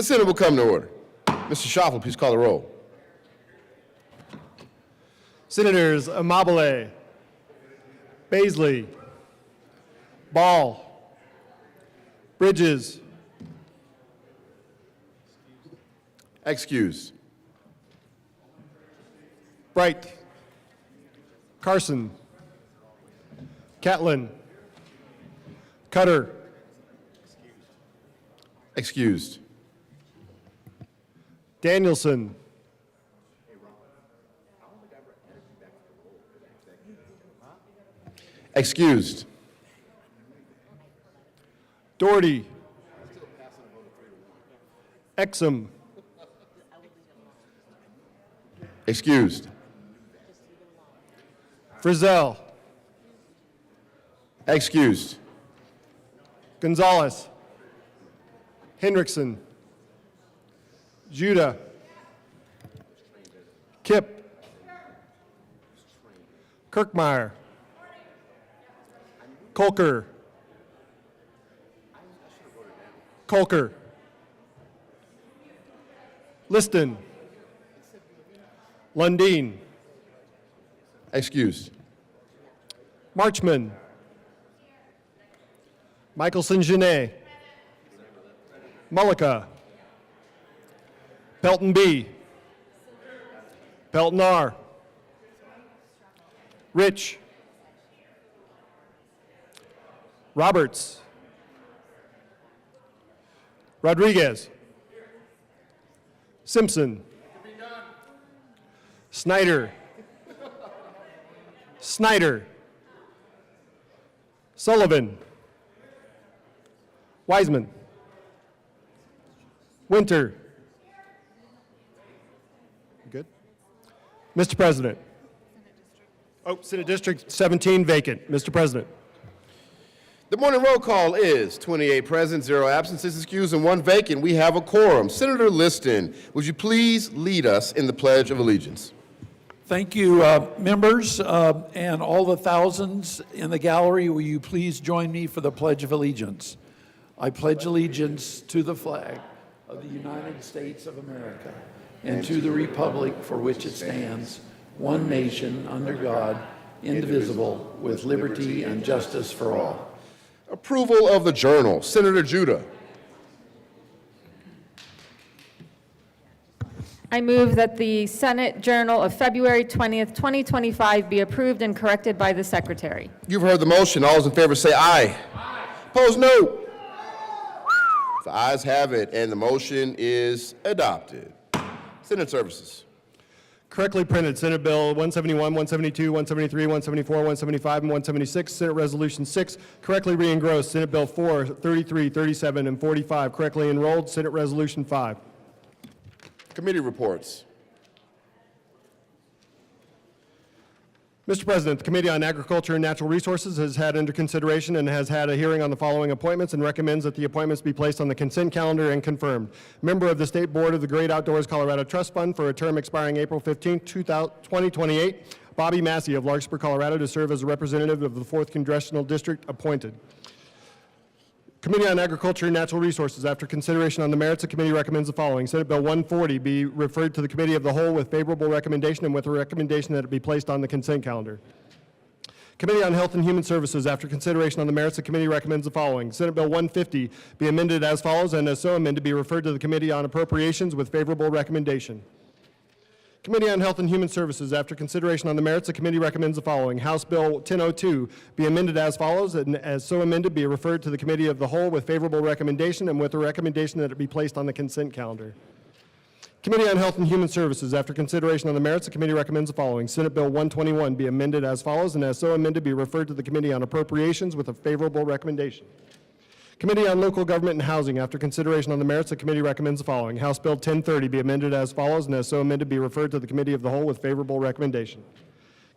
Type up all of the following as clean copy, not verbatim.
The Senate will come to order. Mr. Schaffel, please call the roll. Senators Amabile, Baisley, Ball, Bridges, Excused. Bright, Carson, Catlin, Cutter, Excused. Danielson, Excused. Doherty, Exum, Excused. Frizzell, Excused. Gonzalez, Hendrickson, Judah, Kip, Kirkmeyer, Colker, Liston, Lundeen, Excused. Marchman, Michelson-Genet, Mullica, Pelton B, Pelton R, Rich, Roberts, Rodriguez, Simpson, Snyder, Sullivan, Wiseman, Winter. Good. Mr. President. Oh, Senate District 17 vacant. Mr. President. The morning roll call is 28 present, 0 absent, 6 excused, and 1 vacant. We have a quorum. Senator Liston, would you please lead us in the Pledge of Allegiance? Thank you, members, and all the thousands in the gallery. Will you please join me for the Pledge of Allegiance? I pledge allegiance to the flag of the United States of America and to the republic for which it stands, one nation, under God, indivisible, with liberty and justice for all. Approval of the Journal. Senator Judah. I move that the Senate Journal of February 20th, 2025 be approved and corrected by the Secretary. You've heard the motion. All those in favor say aye. Aye. Opposed, no. The ayes have it, and the motion is adopted. Senate Services. Correctly printed, Senate Bill 171, 172, 173, 174, 175, and 176. Senate Resolution 6, correctly re-engrossed. Senate Bill 4, 33, 37, and 45, correctly enrolled. Senate Resolution 5. Committee reports. Mr. President, the Committee on Agriculture and Natural Resources has had under consideration and has had a hearing on the following appointments and recommends that the appointments be placed on the consent calendar and confirmed. Member of the State Board of the Great Outdoors Colorado Trust Fund for a term expiring April 15, 2028, Bobby Massey of Larkspur, Colorado, to serve as a representative of the 4th Congressional District, appointed. Committee on Agriculture and Natural Resources, after consideration on the merits, the committee recommends the following. Senate Bill 140 be referred to the Committee of the Whole with favorable recommendation and with a recommendation that it be placed on the consent calendar. Committee on Health and Human Services, after consideration on the merits, the committee recommends the following. Senate Bill 150 be amended as follows, and as so amended be referred to the Committee on Appropriations with favorable recommendation. Committee on Health and Human Services, after consideration on the merits, the committee recommends the following. House Bill 1002 be amended as follows, and as so amended be referred to the Committee of the Whole with favorable recommendation and with a recommendation that it be placed on the consent calendar. Committee on Health and Human Services, after consideration on the merits, the committee recommends the following. Senate Bill 121 be amended as follows, and as so amended be referred to the Committee on Appropriations with a favorable recommendation. Committee on Local Government and Housing, after consideration on the merits, the committee recommends the following. House Bill 1030 be amended as follows, and as so amended be referred to the Committee of the Whole with favorable recommendation.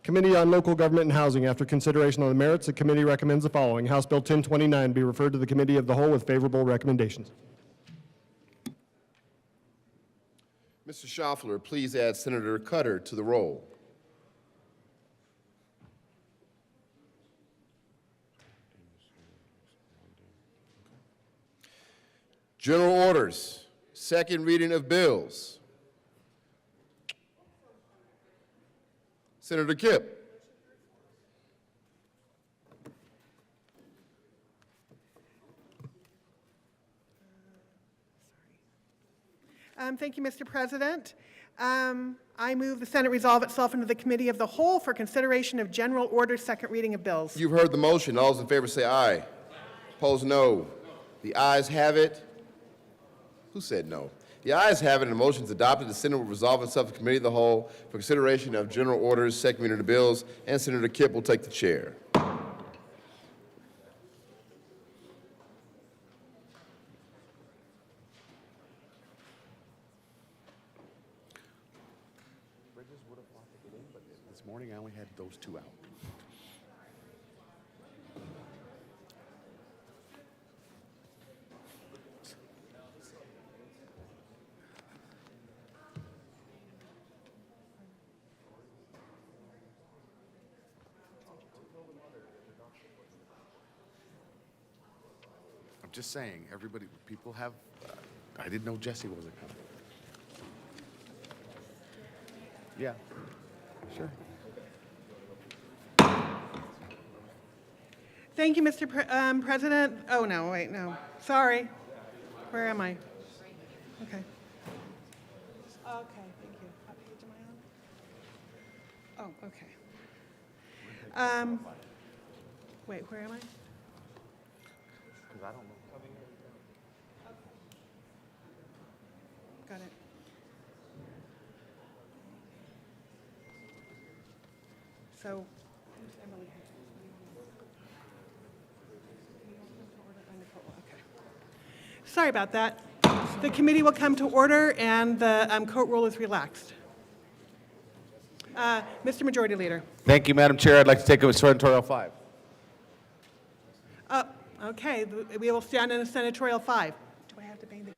Committee on Local Government and Housing, after consideration on the merits, the committee recommends the following. House Bill 1029 be referred to the Committee of the Whole with favorable recommendations. Mr. Schaffler, please add Senator Cutter to the roll. General orders. Second reading of bills. Senator Kipp. Thank you, Mr. President. I move the Senate resolve itself into the Committee of the Whole for consideration of general orders, second reading of bills. You've heard the motion. All those in favor say aye. Opposed, no. The ayes have it. Who said no? The ayes have it, and the motion is adopted. The Senate will resolve itself to the Committee of the Whole for consideration of general orders, second reading of the bills, and Senator Kipp will take the chair. This morning, I only had those two out. I'm just saying, everybody, people have, I didn't know Jesse wasn't coming. Yeah, sure. Thank you, Mr. President. Oh, no, wait, no. Sorry. Where am I? Okay. Okay, thank you. What page am I on? Oh, okay. Wait, where am I? Got it. So, Emily. Okay. Sorry about that. The committee will come to order, and the court rule is relaxed. Mr. Majority Leader. Thank you, Madam Chair. I'd like to take up senatorial 5. Okay, we will stand in a senatorial 5. Do I have to bang the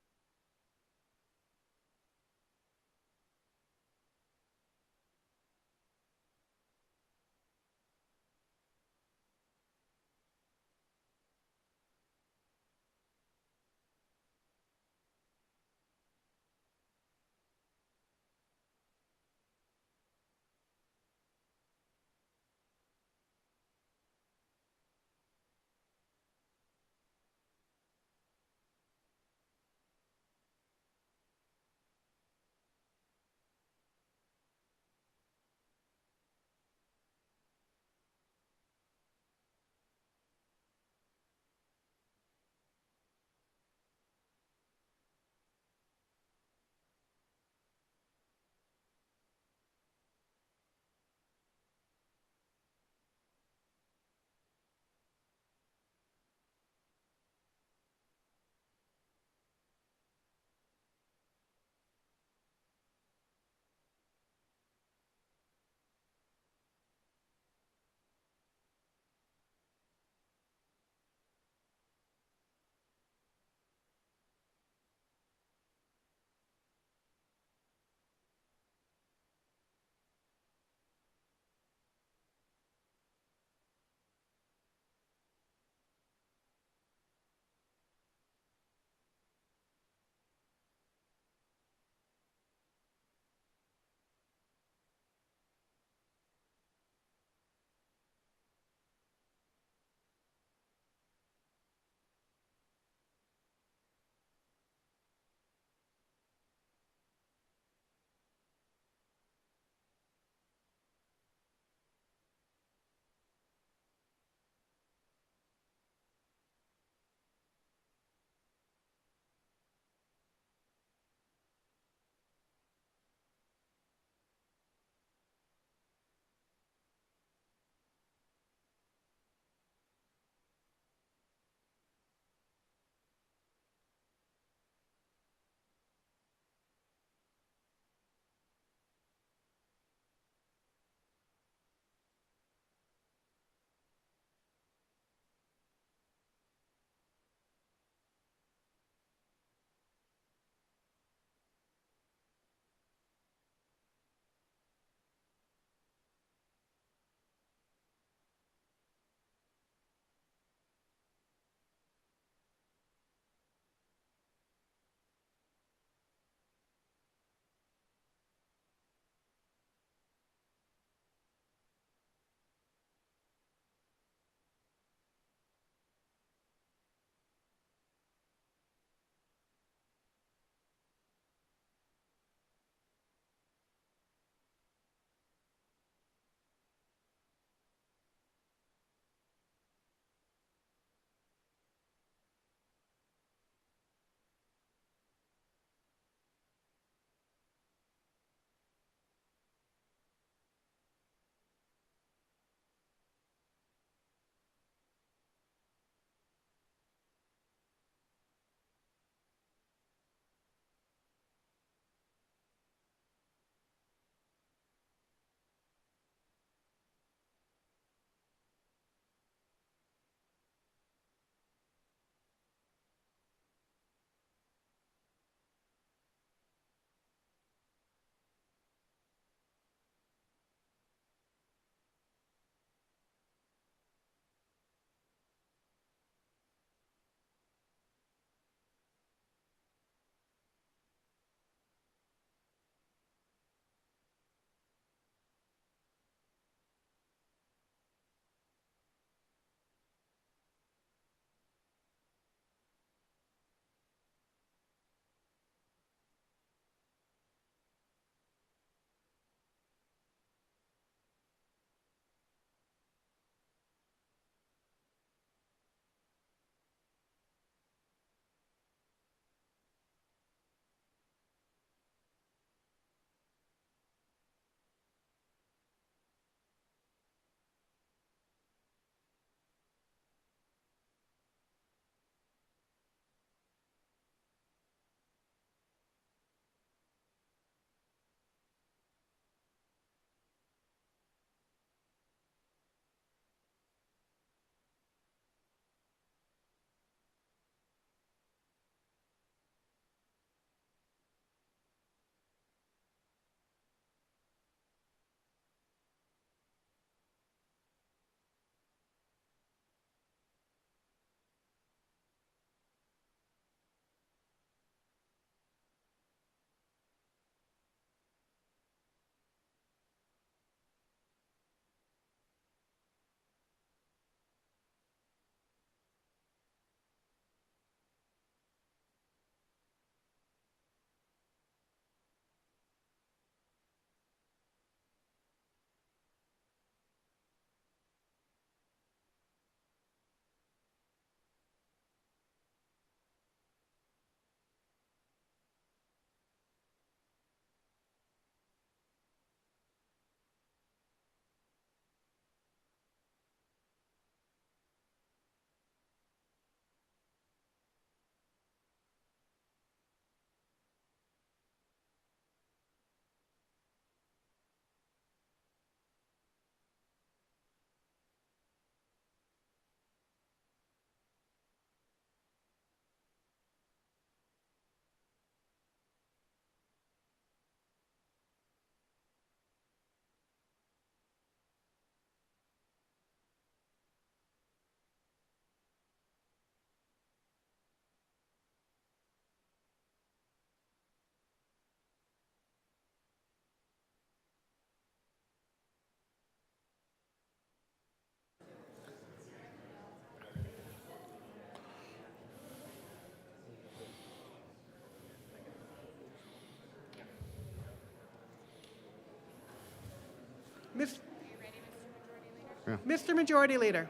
Mr. Majority Leader.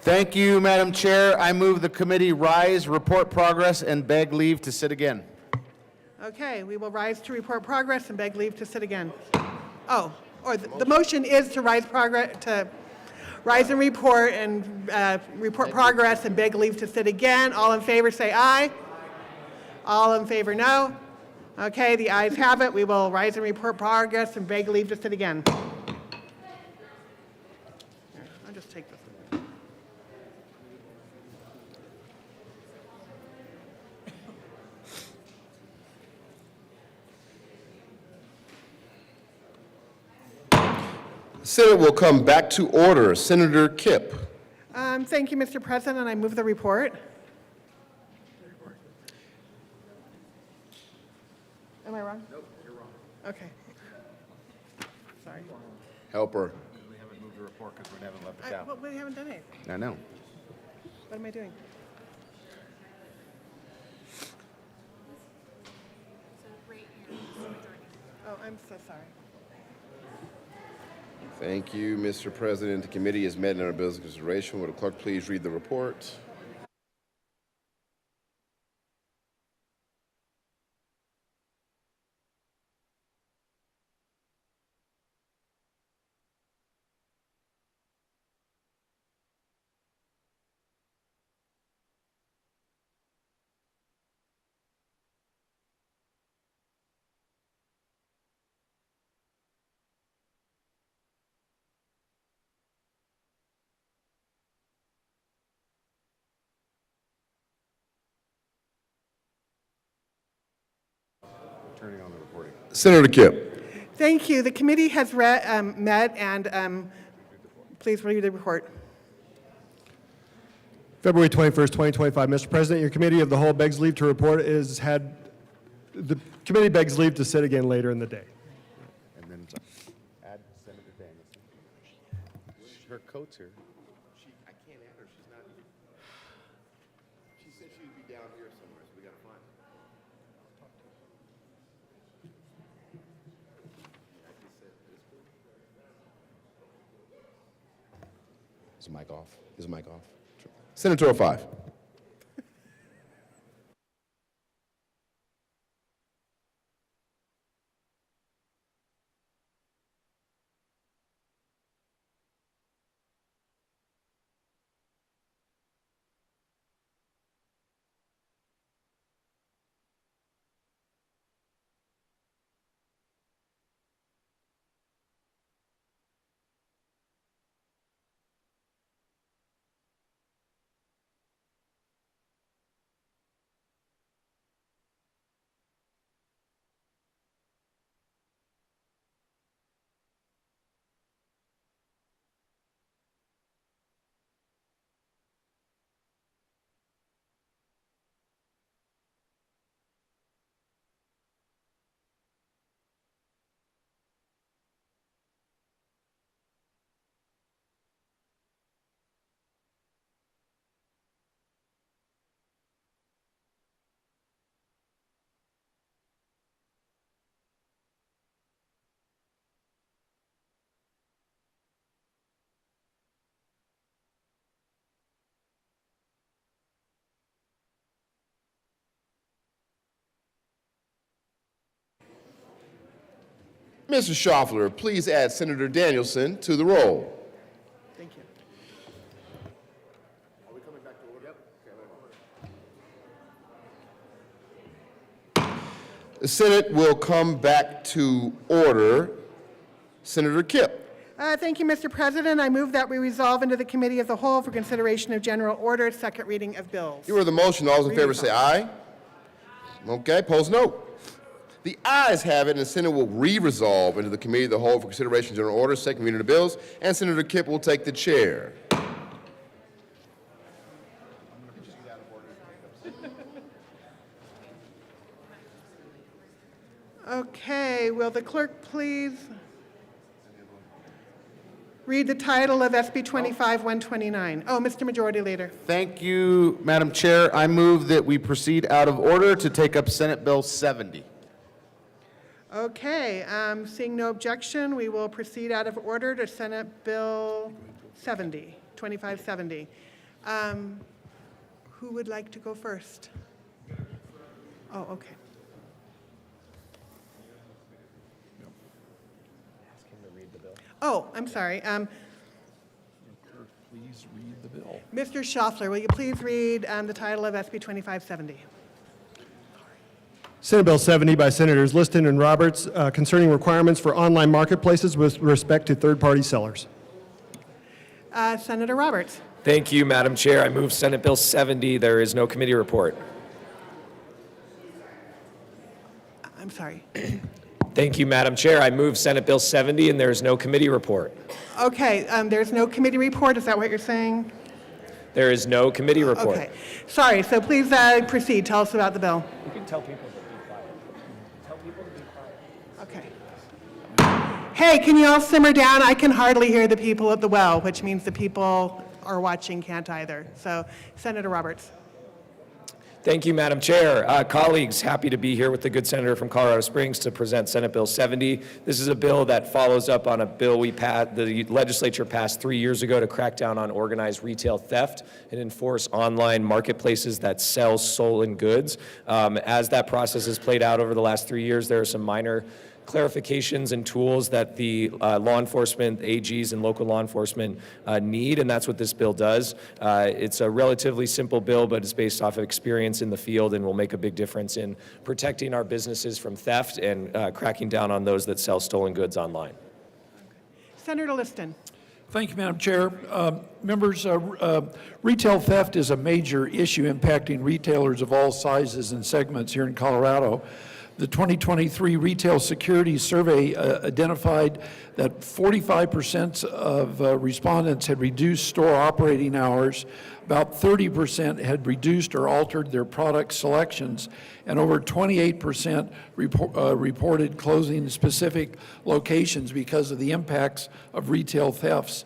Thank you, Madam Chair. I move the committee rise, report progress, and beg leave to sit again. Okay, we will rise to report progress and beg leave to sit again. Oh, or the motion is to rise and report and report progress and beg leave to sit again. All in favor say aye. All in favor no. Okay, the ayes have it. We will rise and report progress and beg leave to sit again. Here, I'll just take this. Senate will come back to order. Senator Kipp. Thank you, Mr. President. I move the report. Am I wrong? Nope, you're wrong. Okay. Sorry. Helper. We haven't moved the report because we haven't left Well, we haven't done it. I know. What am I doing? Oh, I'm so sorry. Thank you, Mr. President. The committee is met in our bills of consideration. Will the clerk please read the report? Turning on the recording. Senator Kipp. Thank you. The committee has met and please read the report. February 21st, 2025. Mr. President, your committee of the whole begs leave to report the committee begs leave to sit again later in the day. And then add Senator Danielson. Her coat's here. I can't add her. She's not. She said she'd be down here somewhere, so we got to find her. Is the mic off? Is the mic off? Senator 5. Mr. Schaffler, please add Senator Danielson to the roll. Thank you. The Senate will come back to order. Senator Kipp. Thank you, Mr. President. I move that we resolve into the committee of the whole for consideration of general order, second reading of bills. You heard the motion. All those in favor say aye. Okay, opposed no. The ayes have it, and the Senate will re-resolve into the committee of the whole for consideration of general order, second reading of the bills, and Senator Kipp will take the chair. Okay, will the clerk please read the title of SB 25-129? Oh, Mr. Majority Leader. Thank you, Madam Chair. I move that we proceed out of order to take up Senate Bill 70. Okay, seeing no objection, we will proceed out of order to Senate Bill 2570. Who would like to go first? Oh, okay. Oh, I'm sorry. Please read the bill. Mr. Schaffler, will you please read the title of SB 2570? Senate Bill 70 by Senators Liston and Roberts concerning requirements for online marketplaces with respect to third-party sellers. Senator Roberts. Thank you, Madam Chair. I move Senate Bill 70. There is no committee report. I'm sorry. Thank you, Madam Chair. I move Senate Bill 70, and there is no committee report. Okay, there's no committee report. Is that what you're saying? There is no committee report. Okay. Sorry, so please proceed. Tell us about the bill. You can tell people to be quiet. Tell people to be quiet. Okay. Hey, can you all simmer down? I can hardly hear the people at the well, which means the people are watching can't either. So, Senator Roberts. Thank you, Madam Chair. Colleagues, happy to be here with the good senator from Colorado Springs to present Senate Bill 70. This is a bill that follows up on a bill the legislature passed 3 years ago to crack down on organized retail theft and enforce online marketplaces that sell stolen goods. As that process has played out over the last 3 years, there are some minor clarifications and tools that the law enforcement, AGs, and local law enforcement need, and that's what this bill does. It's a relatively simple bill, but it's based off of experience in the field and will make a big difference in protecting our businesses from theft and cracking down on those that sell stolen goods online. Senator Liston. Thank you, Madam Chair. Members, retail theft is a major issue impacting retailers of all sizes and segments here in Colorado. The 2023 Retail Security Survey identified that 45% of respondents had reduced store operating hours, about 30% had reduced or altered their product selections, and over 28% reported closing specific locations because of the impacts of retail thefts.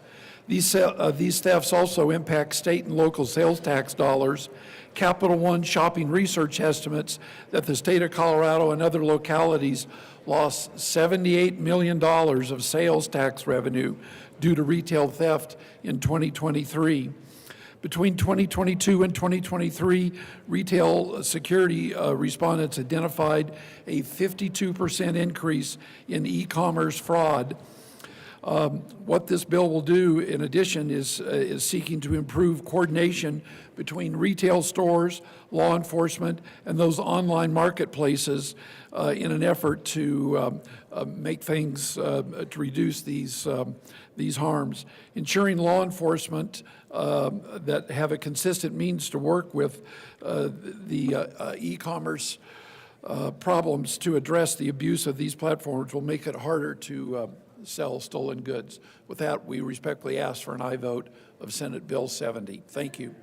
These thefts also impact state and local sales tax dollars. Capital One Shopping Research estimates that the state of Colorado and other localities lost $78 million of sales tax revenue due to retail theft in 2023. Between 2022 and 2023, retail security respondents identified a 52% increase in e-commerce fraud. What this bill will do, in addition, is seeking to improve coordination between retail stores, law enforcement, and those online marketplaces in an effort to make things to reduce these harms. Ensuring law enforcement that have a consistent means to work with the e-commerce problems to address the abuse of these platforms will make it harder to sell stolen goods. With that, we respectfully ask for an aye vote of Senate Bill 70. Thank you.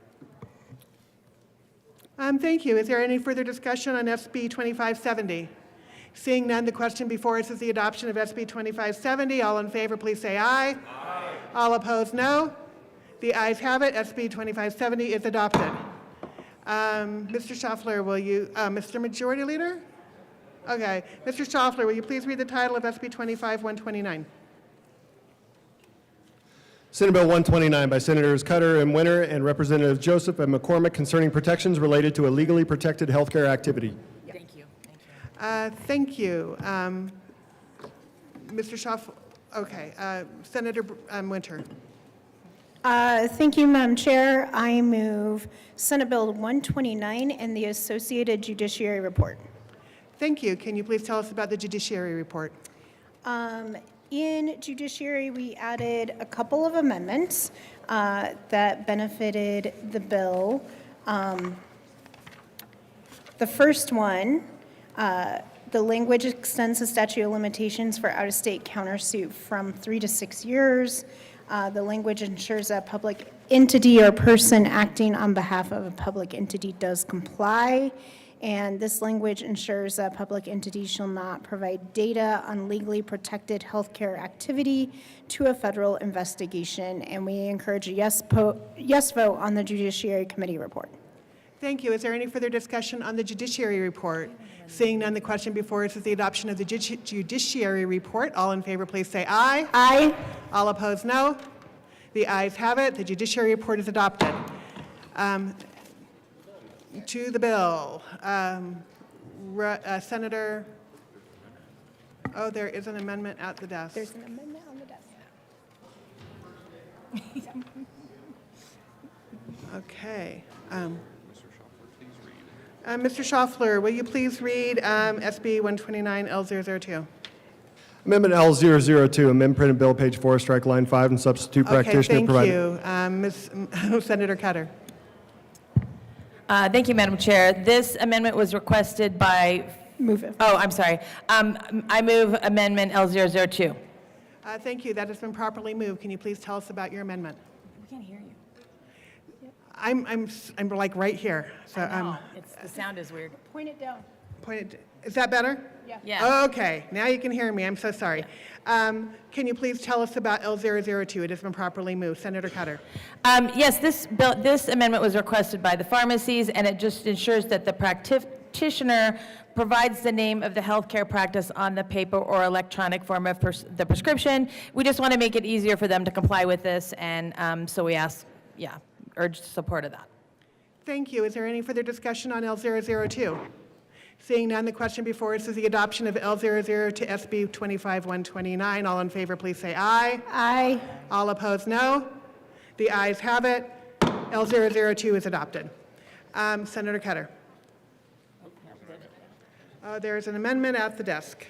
Thank you. Is there any further discussion on SB 2570? Seeing none, the question before us is the adoption of SB 2570. All in favor, please say aye. Aye. All opposed, no. The ayes have it. SB 2570 is adopted. Mr. Schaffler, will you, Mr. Majority Leader? Okay. Mr. Schaffler, will you please read the title of SB 25-129? Senate Bill 129 by Senators Cutter and Winter and Representatives Joseph and McCormick concerning protections related to a legally protected healthcare activity. Thank you. Thank you. Mr. Schaffler, okay. Senator Winter. Thank you, Madam Chair. I move Senate Bill 129 and the associated judiciary report. Thank you. Can you please tell us about the judiciary report? In judiciary, we added a couple of amendments that benefited the bill. The first one, the language extends the statute of limitations for out-of-state countersuit from 3 to 6 years. The language ensures that a public entity or person acting on behalf of a public entity does comply. And this language ensures that a public entity shall not provide data on legally protected healthcare activity to a federal investigation. And we encourage a yes vote on the Judiciary Committee report. Thank you. Is there any further discussion on the judiciary report? Seeing none, the question before us is the adoption of the judiciary report. All in favor, please say aye. Aye. All opposed, no. The ayes have it. The judiciary report is adopted. To the bill, Senator, oh, there is an amendment at the desk. There's an amendment on the desk. Okay. Mr. Schaffler, will you please read SB 129L002? Amendment L002, amend printed bill, page 4, strike line 5, and substitute Okay, practitioner thank provided. you. Senator Cutter. Thank you, Madam Chair. This amendment was requested by, Move it. oh, I'm sorry. I move Amendment L002. Thank you. That has been properly moved. Can you please tell us about your amendment? We can't hear you. I'm like right here. So The sound is weird. Point it down. is that better? Yeah. Okay, now you can hear me. I'm so sorry. Can you please tell us about L002? It has been properly moved. Senator Cutter. Yes, this amendment was requested by the pharmacies, and it just ensures that the practitioner provides the name of the healthcare practice on the paper or electronic form of the prescription. We just want to make it easier for them to comply with this, and so we urge support of that. Thank you. Is there any further discussion on L002? Seeing none, the question before us is the adoption of L00 to SB 25129. All in favor, please say aye. Aye. All opposed, no. The ayes have it. L002 is adopted. Senator Cutter. There's an amendment at the desk.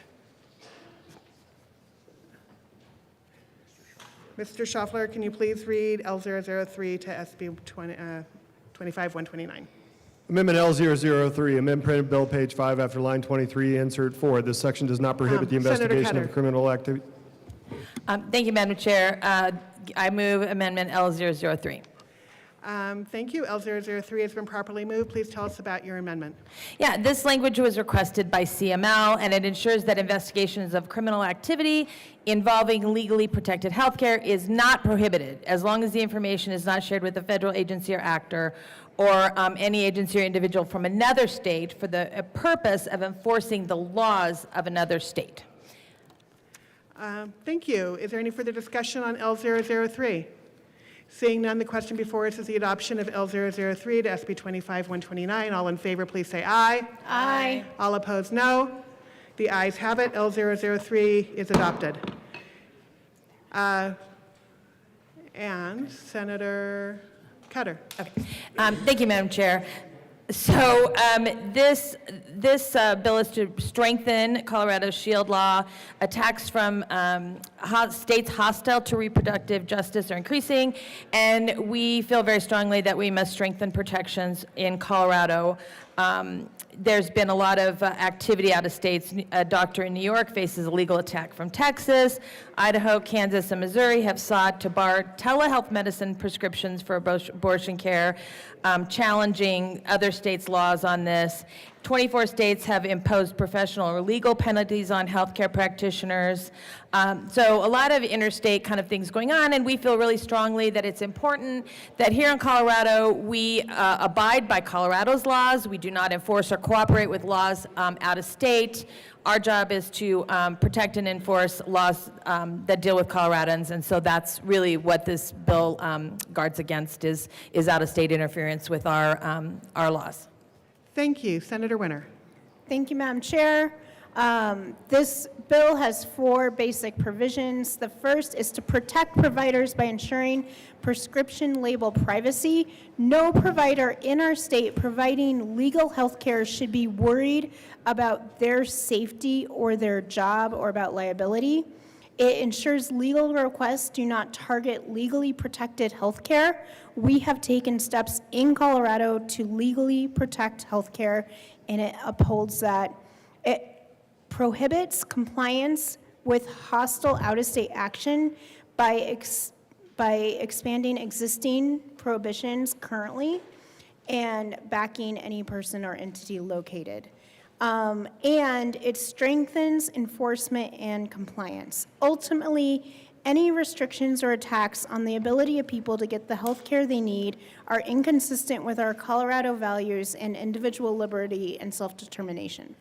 Mr. Schaffler, can you please read L003 to SB 25129? Amendment L003, amend printed bill, page 5, after line 23, insert 4. This section does not prohibit the Senator investigation Cutter. of criminal activity. Thank you, Madam Chair. I move Amendment L003. Thank you. L003 has been properly moved. Please tell us about your amendment. Yeah, this language was requested by CML, and it ensures that investigations of criminal activity involving legally protected healthcare is not prohibited, as long as the information is not shared with a federal agency or actor or any agency or individual from another state for the purpose of enforcing the laws of another state. Thank you. Is there any further discussion on L003? Seeing none, the question before us is the adoption of L003 to SB 25129. All in favor, please say aye. Aye. All opposed, no. The ayes have it. L003 is adopted. And Senator Cutter. Okay. Thank you, Madam Chair. So this bill is to strengthen Colorado's SHIELD law. Attacks from states hostile to reproductive justice are increasing, and we feel very strongly that we must strengthen protections in Colorado. There's been a lot of activity out of states. A doctor in New York faces a legal attack from Texas. Idaho, Kansas, and Missouri have sought to bar telehealth medicine prescriptions for abortion care, challenging other states' laws on this. 24 states have imposed professional or legal penalties on healthcare practitioners. So a lot of interstate kind of things going on, and we feel really strongly that it's important that here in Colorado, we abide by Colorado's laws. We do not enforce or cooperate with laws out of state. Our job is to protect and enforce laws that deal with Coloradans, and so that's really what this bill guards against is out-of-state interference with our laws. Thank you. Senator Winter. Thank you, Madam Chair. This bill has 4 basic provisions. The first is to protect providers by ensuring prescription label privacy. No provider in our state providing legal health care should be worried about their safety or their job or about liability. It ensures legal requests do not target legally protected health care. We have taken steps in Colorado to legally protect health care, and it upholds that. It prohibits compliance with hostile out-of-state action by expanding existing prohibitions currently and backing any person or entity located. And it strengthens enforcement and compliance. Ultimately, any restrictions or attacks on the ability of people to get the health care they need are inconsistent with our Colorado values and individual liberty and self-determination.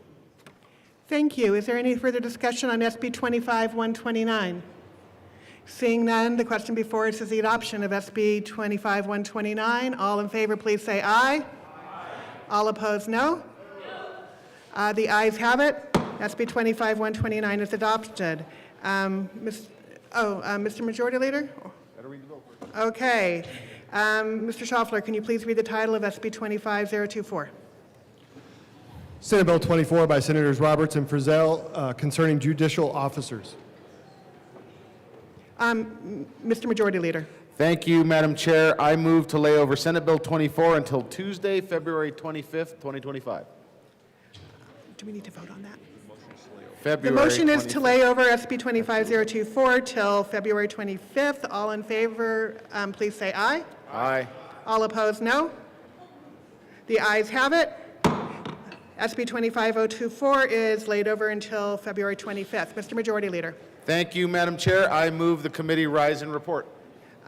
Thank you. Is there any further discussion on SB 25129? Seeing none, the question before us is the adoption of SB 25-129. All in favor, please say aye. All opposed, no. The ayes have it. SB 25-129 is adopted. Mr. Majority Leader? Okay. Mr. Schaffler, can you please read the title of SB 25024? Senate Bill 24 by Senators Roberts and Frizzell concerning judicial officers. Mr. Majority Leader. Thank you, Madam Chair. I move to lay over Senate Bill 24 until Tuesday, February 25th, 2025. Do we need to vote on that? The February motion is to 25th. lay over SB 25024 till February 25th. All in favor, please say aye. Aye. All opposed, no. The ayes have it. SB 25024 is laid over until February 25th. Mr. Majority Leader. Thank you, Madam Chair. I move the committee rise and report.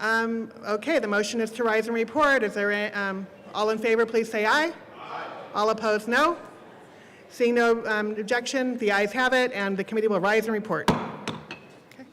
Okay, the motion is to rise and report. Is there, all in favor, please say aye. Aye. All opposed, no. Seeing no objection, the ayes have it, and the committee will rise and report. Okay.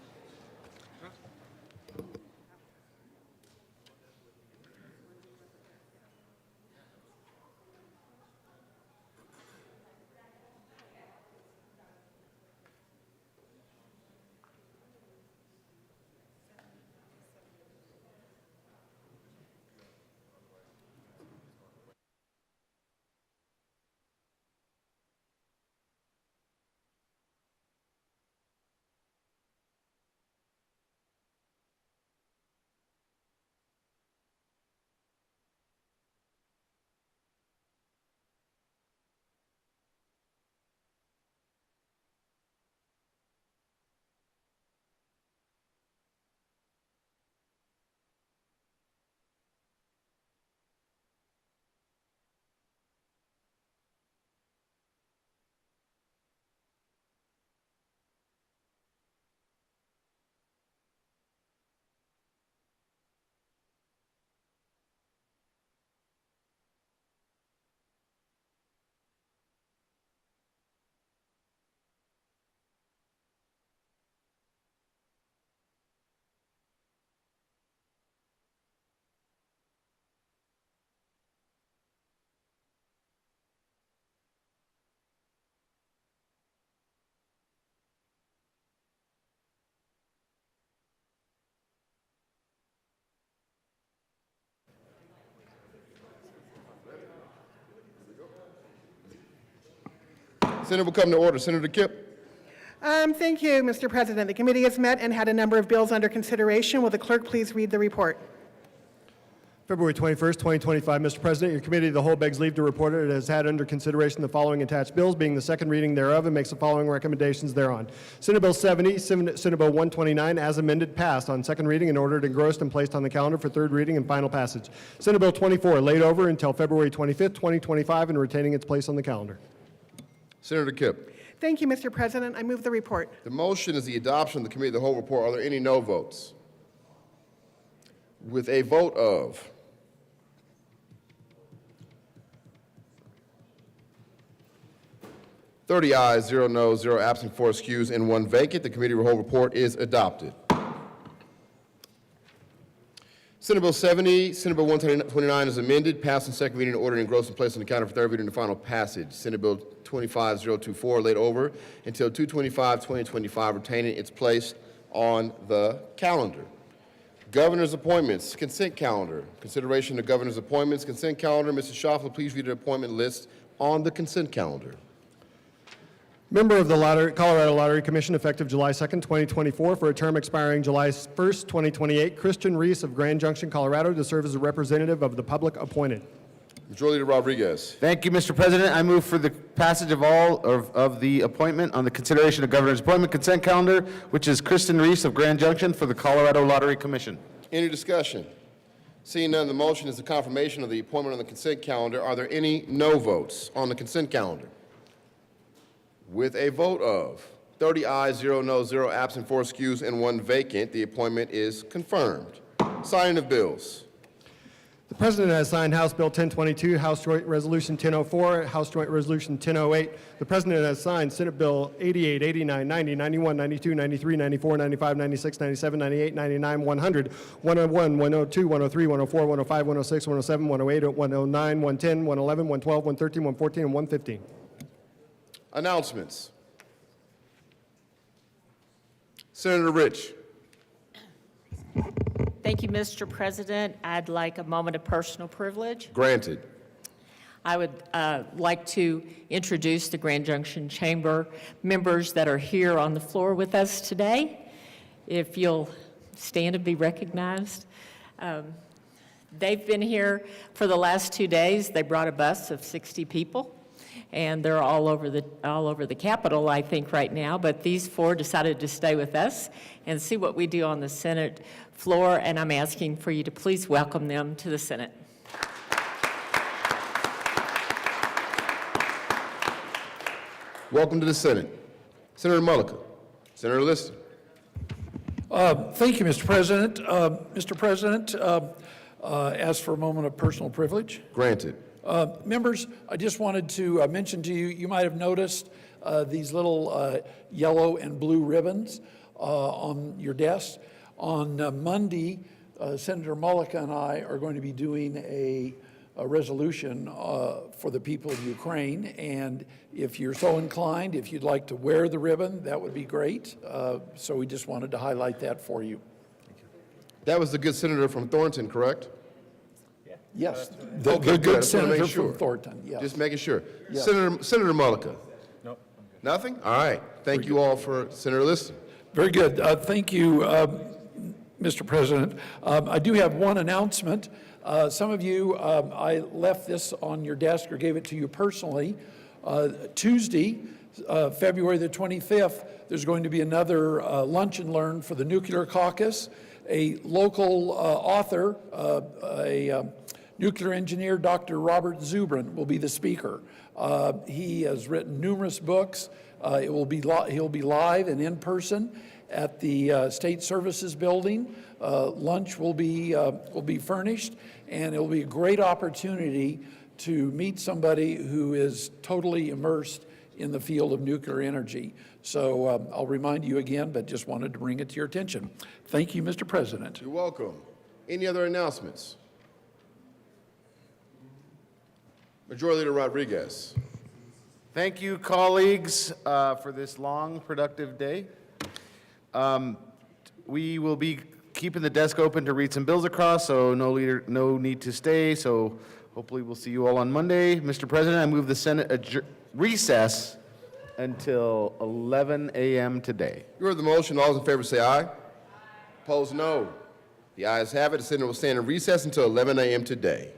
Senate will come to order. Senator Kipp. Thank you, Mr. President. The committee has met and had a number of bills under consideration. Will the clerk please read the report? February 21st, 2025. Mr. President, your committee of the whole begs leave to report it has had under consideration the following attached bills, being the second reading thereof, and makes the following recommendations thereon. Senate Bill 70, Senate Bill 129, as amended, passed on second reading and ordered engrossed and placed on the calendar for third reading and final passage. Senate Bill 24, laid over until February 25th, 2025, and retaining its place on the calendar. Senator Kipp. Thank you, Mr. President. I move the report. The motion is the adoption of the committee of the whole report. Are there any no votes? With a vote of 30 ayes, 0 noes, 0 absent, 4 excused, and 1 vacant, the committee of the whole report is adopted. Senate Bill 70, Senate Bill 129 is amended, passed on second reading and ordered engrossed and placed on the calendar for third reading and final passage. Senate Bill 25024 laid over until 2/25/2025, retaining its place on the calendar. Governor's appointments, consent calendar. Consideration of governor's appointments, consent calendar. Mrs. Schaffler, please read the appointment list on the consent calendar. Member of the Colorado Lottery Commission, effective July 2nd, 2024, for a term expiring July 1st, 2028, Christian Reese of Grand Junction, Colorado, to serve as a representative of the public appointed. Majority Leader Rodriguez. Thank you, Mr. President. I move for the passage of all of the appointment on the consideration of governor's appointment consent calendar, which is Kristen Reese of Grand Junction for the Colorado Lottery Commission. Any discussion? Seeing none, the motion is the confirmation of the appointment on the consent calendar. Are there any no votes on the consent calendar? With a vote of 30 ayes, 0 noes, 0 absent, 4 excused, and 1 vacant, the appointment is confirmed. Signing of bills. The President has signed House Bill 1022, House Joint Resolution 1004, House Joint Resolution 1008. The President has signed Senate Bill 88, 89, 90, 91, 92, 93, 94, 95, 96, 97, 98, 99, 100, 101, 102, 103, 104, 105, 106, 107, 108, 109, 110, 111, 112, 113, 114, and 115. Announcements. Senator Rich. Thank you, Mr. President. I'd like a moment of personal privilege. Granted. I would like to introduce the Grand Junction Chamber members that are here on the floor with us today. If you'll stand and be recognized. They've been here for the last 2 days. They brought a bus of 60 people, and they're all over the Capitol, I think, right now. But these 4 decided to stay with us and see what we do on the Senate floor, and I'm asking for you to please welcome them to the Senate. Welcome to the Senate. Senator Mullica. Senator Liston. Thank you, Mr. President. Mr. President, ask for a moment of personal privilege. Granted. Members, I just wanted to mention to you, you might have noticed these little yellow and blue ribbons on your desk. On Monday, Senator Mullica and I are going to be doing a resolution for the people of Ukraine, and if you're so inclined, if you'd like to wear the ribbon, that would be great. So we just wanted to highlight that for you. That was the good senator from Thornton, correct? Yes, Okay, the good. I good just wanna make senator sure. from Thornton, yes. Just making sure. Yes. Senator Mullica. No. Nothing? All right. Thank you all for Senator Liston. Very good. Thank you, Mr. President. I do have one announcement. Some of you, I left this on your desk or gave it to you personally. Tuesday, February the 25th, there's going to be another lunch and learn for the Nuclear Caucus. A local author, a nuclear engineer, Dr. Robert Zubrin, will be the speaker. He has written numerous books. He'll be live and in person at the State Services Building. Lunch will be furnished, and it will be a great opportunity to meet somebody who is totally immersed in the field of nuclear energy. So I'll remind you again, but just wanted to bring it to your attention. Thank you, Mr. President. You're welcome. Any other announcements? Majority Leader Rodriguez. Thank you, colleagues, for this long, productive day. We will be keeping the desk open to read some bills across, so no need to stay. So hopefully we'll see you all on Monday. Mr. President, I move the Senate recess until 11 a.m. today. You heard the motion. All those in favor say aye. Opposed, no. The ayes have it. The Senate will stand in recess until 11 a.m. today.